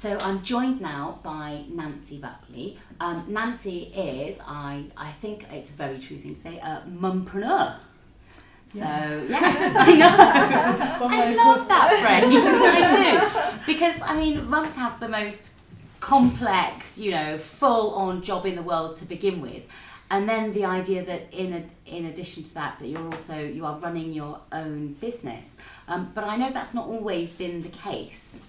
So I'm joined now by Nancy Buckley. Nancy is, I think it's a very true thing to say, a mum-preneur. So, yes, I know. I love that phrase, I do. Because, I mean, mums have the most complex, full-on job in the world to begin with. And then the idea that in addition to that you are running your own business. But I know that's not always been the case.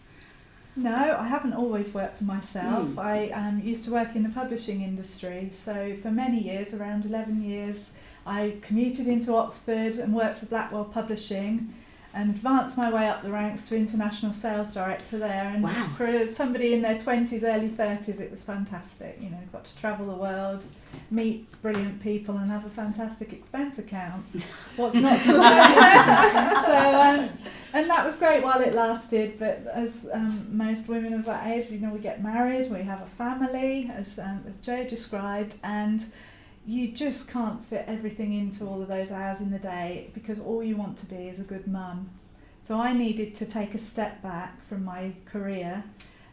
No, I haven't always worked for myself. I used to work in the publishing industry. So for many years, around 11 years, I commuted into Oxford and worked for Blackwell Publishing and advanced my way up the ranks to international sales director there. And wow. For somebody in their 20s, early 30s, it was fantastic. Got to travel the world, meet brilliant people and have a fantastic expense account. What's not to like? And that was great while it lasted, but as most women of that age, we get married, we have a family, as Jo described, and you just can't fit everything into all of those hours in the day because all you want to be is a good mum. So I needed to take a step back from my career,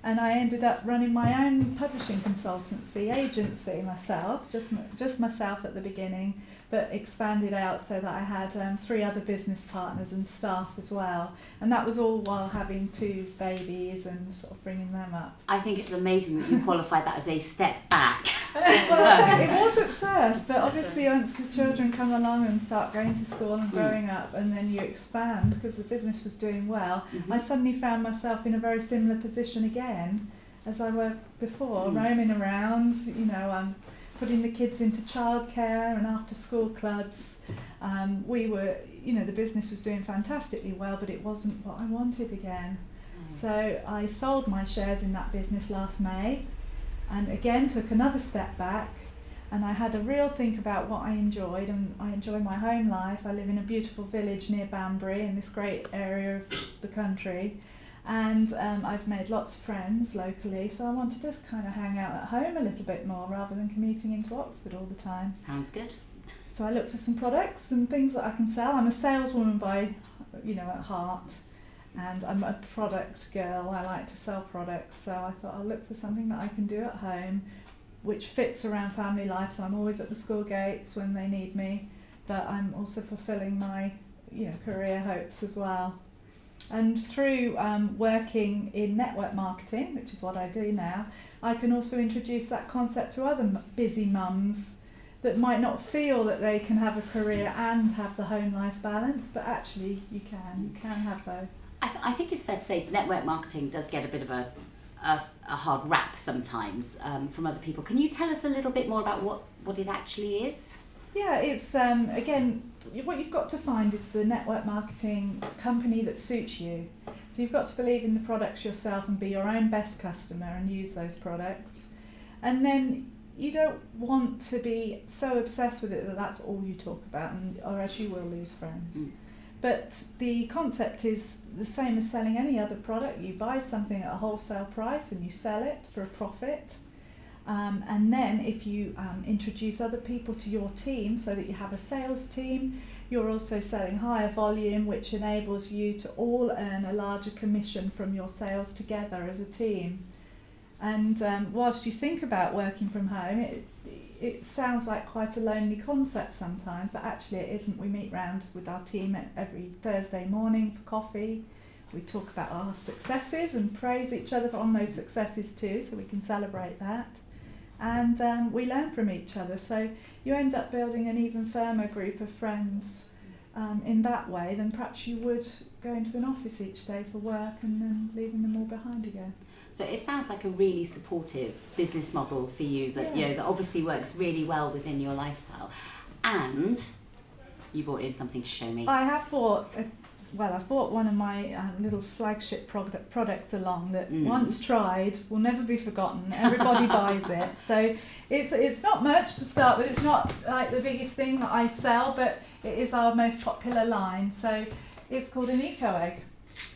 and I ended up running my own publishing consultancy agency myself, just myself at the beginning, but expanded out so that I had 3 other business partners and staff as well. And that was all while having 2 babies and sort of bringing them up. I think it's amazing that you qualified that as a step back. Well, it was at first, but obviously once the children come along and start going to school and growing up, and then you expand because the business was doing well, I suddenly found myself in a very similar position again as I were before, roaming around, putting the kids into childcare and after school clubs. We were, the business was doing fantastically well, but it wasn't what I wanted again. So I sold my shares in that business last May, and again took another step back, and I had a real think about what I enjoyed, and I enjoy my home life. I live in a beautiful village near Banbury in this great area of the country, and I've made lots of friends locally, so I want to just kind of hang out at home a little bit more rather than commuting into Oxford all the time. Sounds good. So I look for some products and things that I can sell. I'm a saleswoman by, at heart, and I'm a product girl. I like to sell products, so I thought I'll look for something that I can do at home which fits around family life, so I'm always at the school gates when they need me, but I'm also fulfilling my career hopes as well. And through working in network marketing, which is what I do now, I can also introduce that concept to other busy mums that might not feel that they can have a career and have the home life balance, but actually you can have both. I think it's fair to say network marketing does get a bit of a hard rap sometimes from other people. Can you tell us a little bit more about what it actually is? Yeah, it's again, what you've got to find is the network marketing company that suits you. So you've got to believe in the products yourself and be your own best customer and use those products. And then you don't want to be so obsessed with it that that's all you talk about, or else you will lose friends. But the concept is the same as selling any other product. You buy something at a wholesale price and you sell it for a profit. And then if you introduce other people to your team so that you have a sales team, you're also selling higher volume, which enables you to all earn a larger commission from your sales together as a team. And whilst you think about working from home, it sounds like quite a lonely concept sometimes, but actually it isn't. We meet round with our team every Thursday morning for coffee. We talk about our successes and praise each other on those successes too, so we can celebrate that. And we learn from each other, so you end up building an even firmer group of friends in that way than perhaps you would go into an office each day for work and then leaving them all behind again. So it sounds like a really supportive business model for you that that obviously works really well within your lifestyle. And you brought in something to show me. I have bought I've bought one of my little flagship products along that once tried will never be forgotten. Everybody buys it. So it's not much to start with. It's not like the biggest thing that I sell, but it is our most popular line. So it's called an eco egg.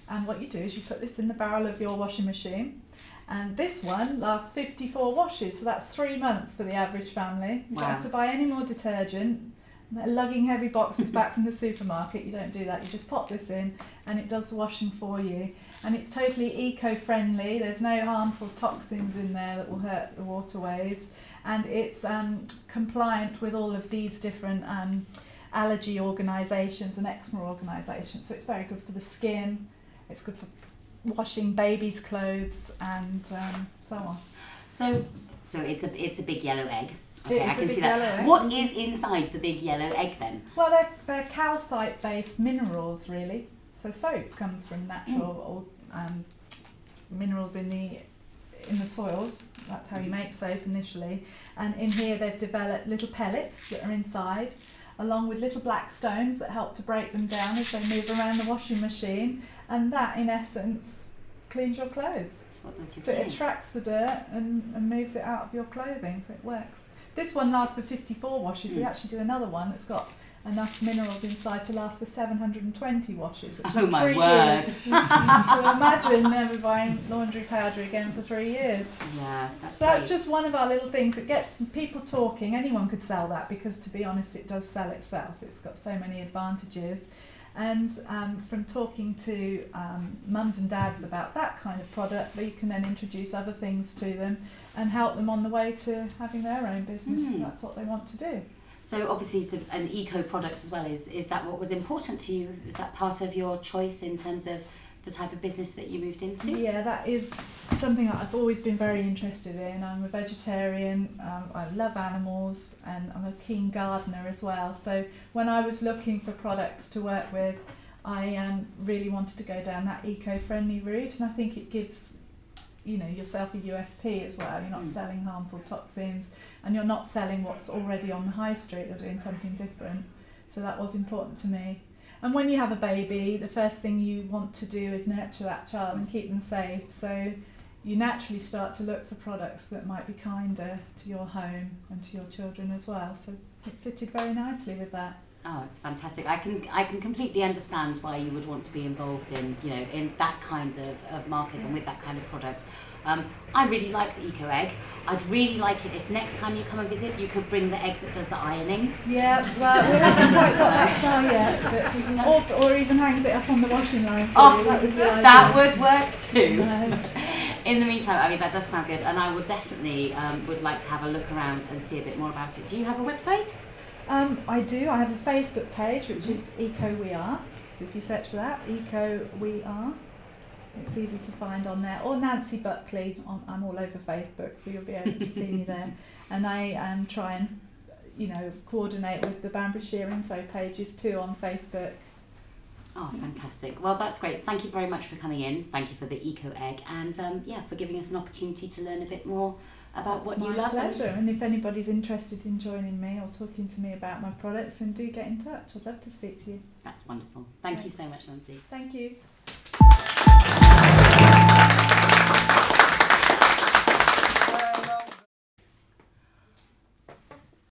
And what you do is you put this in the barrel of your washing machine. And this one lasts 54 washes. So that's 3 months for the average family. You don't have to buy any more detergent. They're lugging heavy boxes back from the supermarket. You don't do that. You just pop this in and it does the washing for you. And it's totally eco-friendly. There's no harmful toxins in there that will hurt the waterways. And it's compliant with all of these different allergy organisations and eczema organisations. So it's very good for the skin. It's good for washing babies' clothes and so on. So it's a big yellow egg. Okay, I can see that. Egg. What is inside the big yellow egg then? Well, they're calcite-based minerals, really. So soap comes from natural minerals in the soils. That's how you make soap initially. And in here they've developed little pellets that are inside, along with little black stones that help to break them down as they move around the washing machine. And that, in essence, cleans your clothes. That's what does your So it clean. attracts the dirt and moves it out of your clothing, so it works. This one lasts for 54 washes. We actually do another one that's got enough minerals inside to last for 720 washes, which is 3 years. So imagine never buying laundry powder again for 3 years. Yeah, So that's just one of our little things that gets people talking. Anyone could sell that because, to be honest, it does sell itself. It's got so many advantages. And from talking to mums and dads about that kind of product, you can then introduce other things to them and help them on the way to having their own business if that's what they want to do. So obviously an eco product as well, is that what was important to you? Is that part of your choice in terms of the type of business that you moved into? Yeah, that is something that I've always been very interested in. I'm a vegetarian, I love animals, and I'm a keen gardener as well. So when I was looking for products to work with, I really wanted to go down that eco-friendly route, and I think it gives yourself a USP as well. You're not selling harmful toxins, and you're not selling what's already on the high street. You're doing something different. So that was important to me. And when you have a baby, the first thing you want to do is nurture that child and keep them safe. So you naturally start to look for products that might be kinder to your home and to your children as well. So it fitted very nicely with that. Oh, it's fantastic. I can completely understand why you would want to be involved in in that kind of market and with that kind of product. I really like the eco egg. I'd really like it if next time you come and visit, you could bring the egg that does the ironing. Yeah, well, we haven't quite got that far yet, but we can, or even hangs it up on the washing line. Oh, that would be that would work too. No. In the meantime, I mean, that does sound good, and I would definitely would like to have a look around and see a bit more about it. Do you have a website? I do. I have a Facebook page, which is Eco We Are. So if you search for that, Eco We Are, it's easy to find on there. Or Nancy Buckley. I'm all over Facebook, so you'll be able to see me there. And I try and, coordinate with the Banburyshire Info pages too on Facebook. Oh, fantastic. Well, that's great. Thank you very much for coming in. Thank you for the eco egg, and for giving us an opportunity to learn a bit more about what you love. It's my pleasure. And if anybody's interested in joining me or talking to me about my products, then do get in touch. I'd love to speak to you. That's wonderful. Thank you so much, Nancy. Thank you.